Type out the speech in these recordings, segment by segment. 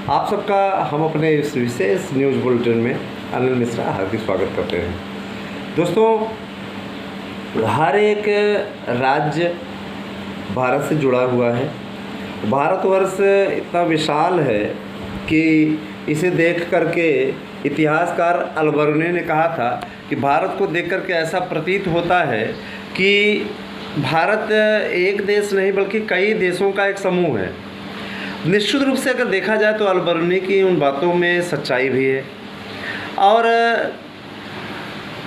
आप सबका हम अपने इस विशेष न्यूज़ बुलेटिन में अनिल मिश्रा हार्दिक स्वागत करते हैं। दोस्तों, हर एक राज्य भारत से जुड़ा हुआ है। भारतवर्ष इतना विशाल है कि इसे देख करके इतिहासकार अल-बरूनी ने कहा था कि भारत को देख करके ऐसा प्रतीत होता है कि भारत एक देश नहीं बल्कि कई देशों का एक समूह है। निश्चित रूप से अगर देखा जाए तो अल-बरूनी की उन बातों में सच्चाई भी है। और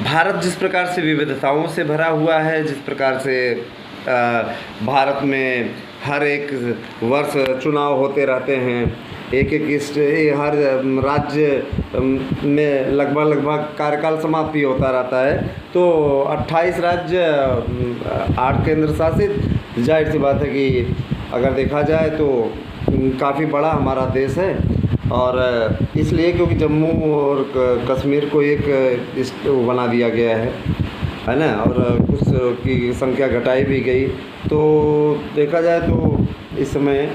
भारत जिस प्रकार से विविधताओं से भरा हुआ है, जिस प्रकार से भारत में हर एक वर्ष चुनाव होते रहते हैं, हर राज्य में लगभग कार्यकाल समाप्त भी होता रहता है। तो 28 राज्य 8 केंद्र शासित, जाहिर सी बात है कि अगर देखा जाए तो काफ़ी बड़ा हमारा देश है। और इसलिए क्योंकि जम्मू और कश्मीर को एक बना दिया गया है ना, और कुछ की संख्या घटाई भी गई। तो देखा जाए तो इस समय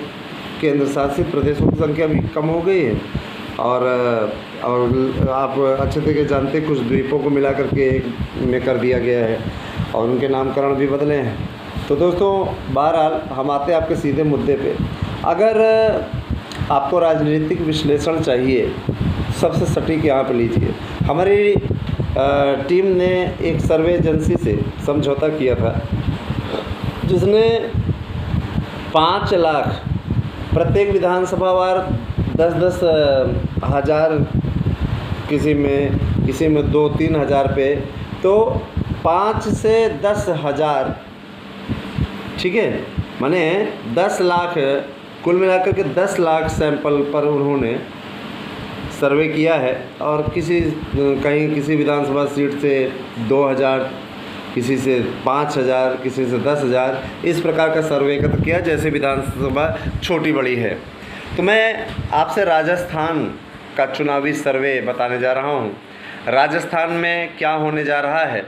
केंद्र शासित प्रदेशों की संख्या भी कम हो गई है। और आप अच्छे तरीके जानते कुछ द्वीपों को मिला करके एक में कर दिया गया है और उनके नामकरण भी बदले हैं। तो दोस्तों, बहरहाल हम आते हैं आपके सीधे मुद्दे पे। अगर आपको राजनीतिक विश्लेषण चाहिए, सबसे सटीक यहाँ पे लीजिए। हमारी टीम ने एक सर्वे एजेंसी से समझौता किया था जिसने 5 लाख प्रत्येक विधानसभा वार 10-10 हज़ार, किसी में 2-3 हज़ार पे, तो 5 से 10 हज़ार, ठीक है, माने 10 लाख, कुल मिलाकर के 10 लाख सैंपल पर उन्होंने सर्वे किया है। और कहीं किसी विधानसभा सीट से 2000, किसी से 5000, किसी से 10,000, इस प्रकार का सर्वे एकत्र किया जैसे विधानसभा छोटी बड़ी है। तो मैं आपसे राजस्थान का चुनावी सर्वे बताने जा रहा हूँ। राजस्थान में क्या होने जा रहा है,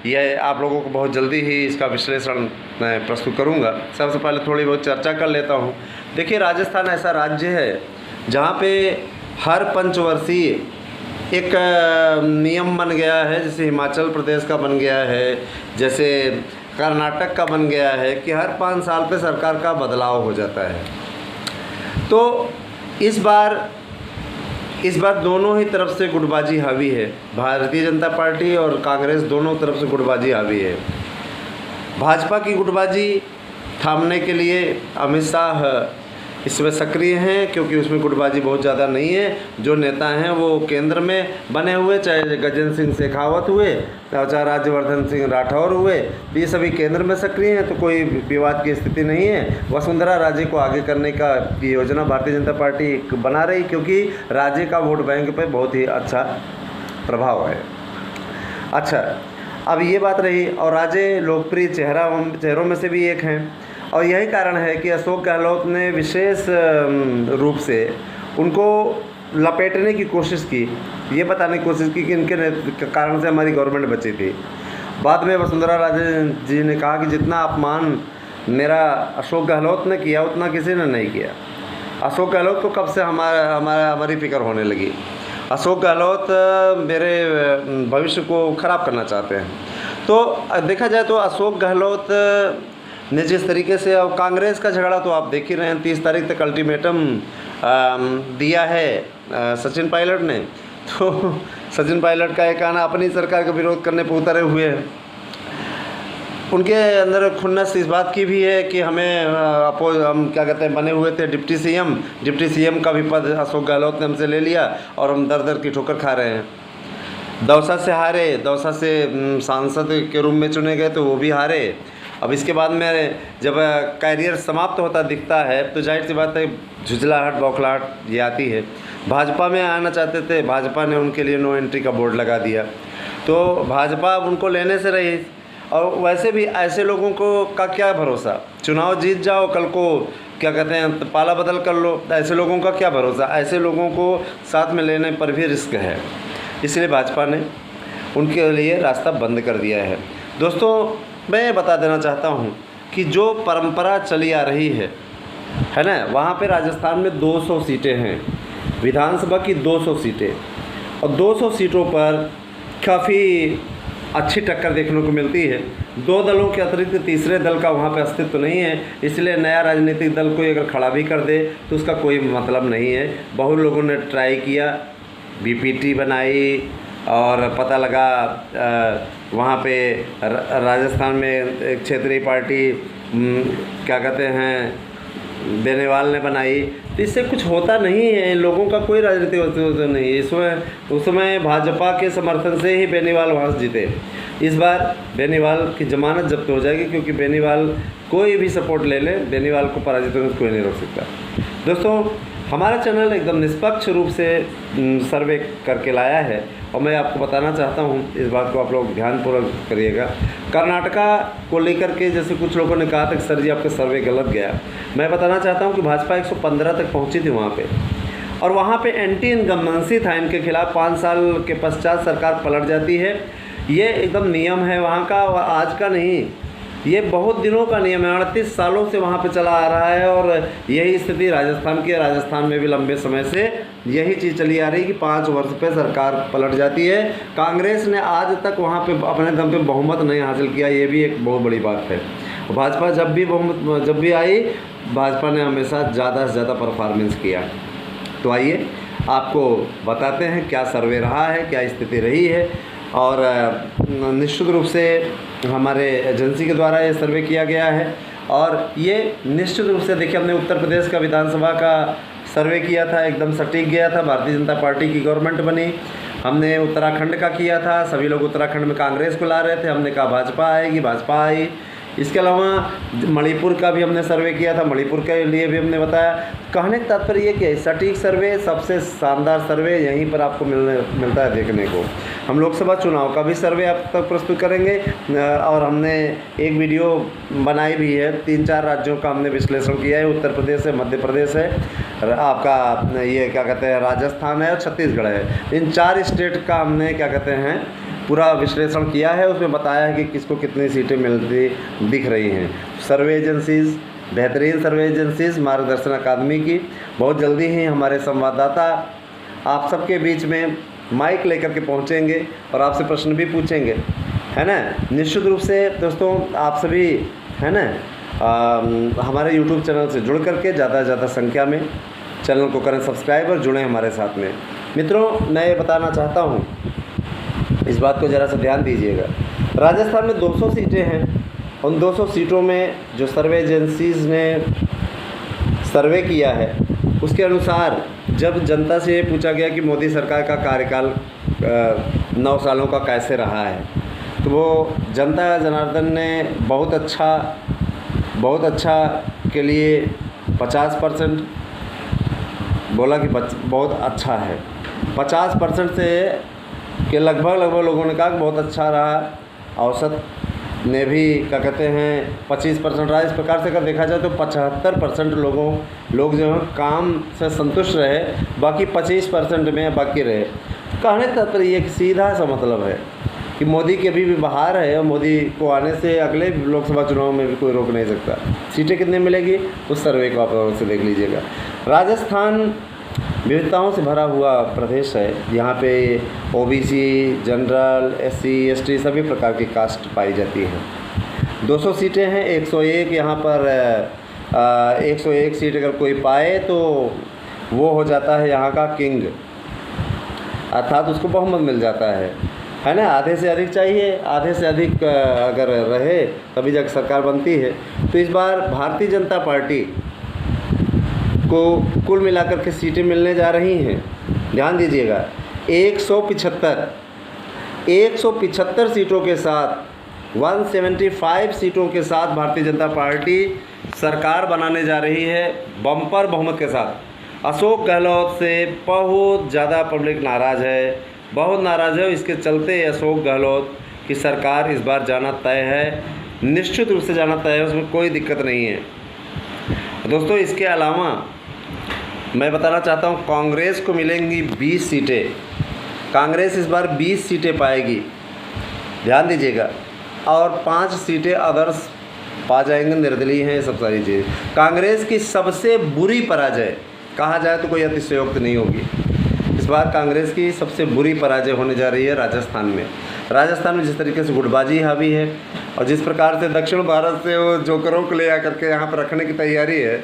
यह आप लोगों को बहुत जल्दी ही इसका विश्लेषण मैं प्रस्तुत करूंगा। सबसे पहले थोड़ी बहुत चर्चा कर लेता हूं। देखिए, राजस्थान ऐसा राज्य है जहां पे हर पंचवर्षीय एक नियम बन गया है, जैसे हिमाचल प्रदेश का बन गया है, जैसे कर्नाटक का बन गया है कि हर 5 साल पे सरकार का बदलाव हो जाता है। तो इस बार दोनों ही तरफ से गुटबाजी हावी है। भारतीय जनता पार्टी और कांग्रेस दोनों तरफ से गुटबाजी हावी है। भाजपा की गुटबाजी थामने के लिए अमित शाह इसमें सक्रिय हैं, क्योंकि उसमें गुटबाजी बहुत ज़्यादा नहीं है। जो नेता हैं वो केंद्र में बने हुए, चाहे गजेंद्र सिंह शेखावत हुए और चाहे राज्यवर्धन सिंह राठौर हुए, ये सभी केंद्र में सक्रिय हैं, तो कोई विवाद की स्थिति नहीं है। वसुंधरा राजे को आगे करने का योजना भारतीय जनता पार्टी बना रही, क्योंकि राज्य का वोट बैंक पे बहुत ही अच्छा प्रभाव है। अच्छा, अब ये बात रही, और राजे लोकप्रिय चेहरों में से भी एक हैं, और यही कारण है कि अशोक गहलोत ने विशेष रूप से उनको लपेटने की कोशिश की, ये बताने की कोशिश की कि इनके कारण से हमारी गवर्नमेंट बची थी। बाद में वसुंधरा राजे जी ने कहा कि जितना अपमान मेरा अशोक गहलोत ने किया उतना किसी ने नहीं किया। अशोक गहलोत को कब से हमारी फिक्र होने लगी। अशोक गहलोत मेरे भविष्य को ख़राब करना चाहते हैं। तो देखा जाए तो अशोक गहलोत ने जिस तरीके से, अब कांग्रेस का झगड़ा तो आप देख ही रहे हैं, 30 तारीख तक अल्टीमेटम दिया है सचिन पायलट ने। तो सचिन पायलट का एक आना अपनी सरकार का विरोध करने पर उतरे हुए हैं। उनके अंदर खुन्नस इस बात की भी है कि हम क्या कहते हैं, बने हुए थे डिप्टी सीएम का भी पद अशोक गहलोत ने हमसे ले लिया और हम दर की ठोकर खा रहे हैं। दौसा से हारे, दौसा से सांसद के रूप में चुने गए तो वो भी हारे। अब इसके बाद में जब कैरियर समाप्त होता दिखता है तो जाहिर सी बात है झुझलाहट बौखलाहट ये आती है। भाजपा में आना चाहते थे, भाजपा ने उनके लिए नो एंट्री का बोर्ड लगा दिया, तो भाजपा अब उनको लेने से रही। और वैसे भी ऐसे लोगों का क्या भरोसा, चुनाव जीत जाओ, कल को क्या कहते हैं पाला बदल कर लो, ऐसे लोगों का क्या भरोसा। ऐसे लोगों को साथ में लेने पर भी रिस्क है, इसलिए भाजपा ने उनके लिए रास्ता बंद कर दिया है। दोस्तों, मैं बता देना चाहता हूं कि जो परंपरा चली आ रही है ना, वहाँ पे राजस्थान में 200 सीटें हैं। विधानसभा की 200 सीटें, और 200 सीटों पर काफ़ी अच्छी टक्कर देखने को मिलती है। दो दलों के अतिरिक्त तीसरे दल का वहाँ पे अस्तित्व नहीं है, इसलिए नया राजनीतिक दल कोई अगर खड़ा भी कर दे तो उसका कोई मतलब नहीं है। बहुत लोगों ने ट्राई किया, बीपीटी बनाई, और पता लगा वहाँ पे राजस्थान में एक क्षेत्रीय पार्टी क्या कहते हैं बेनीवाल ने बनाई, तो इससे कुछ होता नहीं है। लोगों का कोई राजनीतिक अस्तित्व नहीं है। उसमें भाजपा के समर्थन से ही बेनीवाल वहाँ से जीते। इस बार बेनीवाल की जमानत जब्त हो जाएगी, क्योंकि बेनीवाल कोई भी सपोर्ट ले ले, बेनीवाल को पराजित होने से कोई नहीं रोक सकता। दोस्तों, हमारा चैनल एकदम निष्पक्ष रूप से सर्वे करके लाया है, और मैं आपको बताना चाहता हूं, इस बात को आप लोग ध्यानपूर्वक करिएगा। कर्नाटका को लेकर के जैसे कुछ लोगों ने कहा था कि सर जी आपका सर्वे गलत गया, मैं बताना चाहता हूं कि भाजपा 115 तक पहुंची थी वहां पे, और वहां पे एंटी इनकम्बेंसी था इनके खिलाफ। 5 साल के पश्चात सरकार पलट जाती है, ये एकदम नियम है वहाँ का, और आज का नहीं, ये बहुत दिनों का नियम है। 38 सालों से वहाँ पे चला आ रहा है, और यही स्थिति राजस्थान की है। राजस्थान में भी लंबे समय से यही चीज़ चली आ रही है कि 5 वर्ष पे सरकार पलट जाती है। कांग्रेस ने आज तक वहाँ पे अपने दम पे बहुमत नहीं हासिल किया, ये भी एक बहुत बड़ी बात है। भाजपा जब भी आई, भाजपा ने हमेशा ज़्यादा से ज़्यादा परफॉर्मेंस किया। तो आइए आपको बताते हैं क्या सर्वे रहा है, क्या स्थिति रही है, और निश्चित रूप से हमारे एजेंसी के द्वारा ये सर्वे किया गया है। और ये निश्चित रूप से देखिए, हमने उत्तर प्रदेश का विधानसभा का सर्वे किया था, एकदम सटीक गया था। भारतीय जनता पार्टी की गवर्नमेंट बनी। हमने उत्तराखंड का किया था, सभी लोग उत्तराखंड में कांग्रेस को ला रहे थे, हमने कहा भाजपा आएगी, भाजपा आई। इसके अलावा मणिपुर का भी हमने सर्वे किया था, मणिपुर के लिए भी हमने बताया। कहने का तात्पर्य ये कि सटीक सर्वे, सबसे शानदार सर्वे यहीं पर आपको मिलता है देखने को। हम लोकसभा चुनाव का भी सर्वे आप तक प्रस्तुत करेंगे, और हमने एक वीडियो बनाई भी है। 3-4 राज्यों का हमने विश्लेषण किया है। उत्तर प्रदेश है, मध्य प्रदेश है, आपका ये क्या कहते हैं राजस्थान है, और छत्तीसगढ़ है। इन 4 स्टेट का हमने क्या कहते हैं पूरा विश्लेषण किया है। उसमें बताया है कि किसको कितनी सीटें मिलती दिख रही हैं। सर्वे एजेंसीज़, बेहतरीन सर्वे एजेंसीज़, मार्गदर्शन अकादमी की बहुत जल्दी ही हमारे संवाददाता आप सबके बीच में माइक लेकर के पहुंचेंगे, और आपसे प्रश्न भी पूछेंगे, है ना। निश्चित रूप से दोस्तों, आप सभी है ना हमारे यूट्यूब चैनल से जुड़ करके ज़्यादा से ज़्यादा संख्या में चैनल को करें सब्सक्राइब, और जुड़ें हमारे साथ में। मित्रों, मैं ये बताना चाहता हूँ, इस बात को ज़रा सा ध्यान दीजिएगा। राजस्थान में 200 सीटें हैं। उन 200 सीटों में जो सर्वे एजेंसीज़ ने सर्वे किया है, उसके अनुसार जब जनता से पूछा गया कि मोदी सरकार का कार्यकाल 9 सालों का कैसे रहा है, तो वो जनता जनार्दन ने बहुत अच्छा के लिए 50% बोला कि बहुत अच्छा है। 50% से के लगभग लगभग लोगों ने कहा कि बहुत अच्छा रहा। औसत ने भी क्या कहते हैं 25% रहा। इस प्रकार से अगर देखा जाए तो 75% लोग जो हैं काम से संतुष्ट रहे, बाकी 25% में बाकी रहे। कहने का तात्पर्य ये सीधा सा मतलब है कि मोदी की अभी भी बहार है, और मोदी को आने से अगले लोकसभा चुनाव में भी कोई रोक नहीं सकता। सीटें कितनी मिलेगी उस सर्वे को आप लोगों से देख लीजिएगा। राजस्थान विविधताओं से भरा हुआ प्रदेश है। यहाँ पे ओबीसी, जनरल, एससी, एसटी सभी प्रकार की कास्ट पाई जाती है। 200 सीटें हैं, 101 यहाँ पर 101 सीट अगर कोई पाए तो वो हो जाता है यहाँ का किंग, अर्थात उसको बहुमत मिल जाता है ना। आधे से अधिक चाहिए, आधे से अधिक अगर रहे तभी जाकर सरकार बनती है। तो इस बार भारतीय जनता पार्टी को कुल मिलाकर के सीटें मिलने जा रही हैं, ध्यान दीजिएगा, 175 सीटों के साथ, 175 सीटों के साथ भारतीय जनता पार्टी सरकार बनाने जा रही है बम्पर बहुमत के साथ। अशोक गहलोत से बहुत ज़्यादा पब्लिक नाराज़ है, बहुत नाराज़ है। इसके चलते अशोक गहलोत की सरकार इस बार जाना तय है, निश्चित रूप से जाना तय है, उसमें कोई दिक्कत नहीं है। दोस्तों, इसके अलावा मैं बताना चाहता हूँ कांग्रेस को मिलेंगी 20 सीटें। कांग्रेस इस बार 20 सीटें पाएगी, ध्यान दीजिएगा, और 5 सीटें अदर्स पा जाएंगे, निर्दलीय हैं, सब सारी चीज़। कांग्रेस की सबसे बुरी पराजय कहा जाए तो कोई अतिशयोक्ति नहीं होगी। इस बार कांग्रेस की सबसे बुरी पराजय होने जा रही है राजस्थान में। राजस्थान में जिस तरीके से गुटबाजी हावी है और जिस प्रकार से दक्षिण भारत से वो जोकरों को ले आकर के यहाँ पर रखने की तैयारी है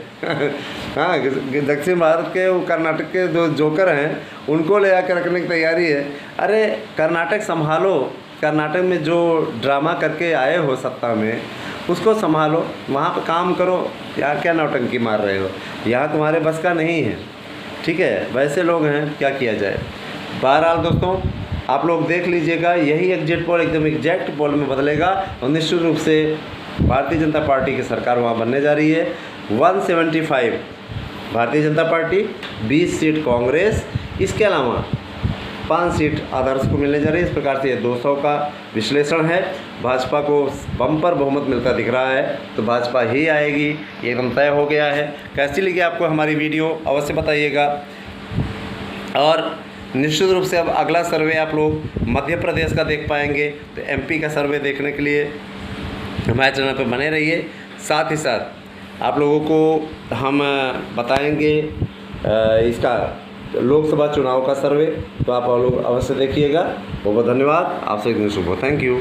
हाँ, दक्षिण भारत के वो कर्नाटक के जो जोकर हैं उनको ले आकर रखने की तैयारी है। अरे कर्नाटक संभालो, कर्नाटक में जो ड्रामा करके आए हो सत्ता में उसको संभालो, वहाँ पर काम करो। यार क्या नौटंकी मार रहे हो, यहाँ तुम्हारे बस का नहीं है, ठीक है। वैसे लोग हैं, क्या किया जाए। बहरहाल दोस्तों, आप लोग देख लीजिएगा, यही एग्जिट पोल एकदम एग्जैक्ट पोल में बदलेगा और निश्चित रूप से भारतीय जनता पार्टी की सरकार वहाँ बनने जा रही है। 175 भारतीय जनता पार्टी, 20 सीट कांग्रेस, इसके अलावा 5 सीट आदर्श को मिलने जा रही है। इस प्रकार से ये 200 का विश्लेषण है। भाजपा को बम्पर बहुमत मिलता दिख रहा है, तो भाजपा ही आएगी, ये एकदम तय हो गया है। कैसी लगी आपको हमारी वीडियो अवश्य बताइएगा। और निश्चित रूप से अब अगला सर्वे आप लोग मध्य प्रदेश का देख पाएंगे, तो एमपी का सर्वे देखने के लिए हमारे चैनल पर बने रहिए। साथ ही साथ आप लोगों को हम बताएंगे इसका लोकसभा चुनाव का सर्वे, तो आप लोग अवश्य देखिएगा। बहुत बहुत धन्यवाद, आपसे एक दिन शुभ हो। Thank you.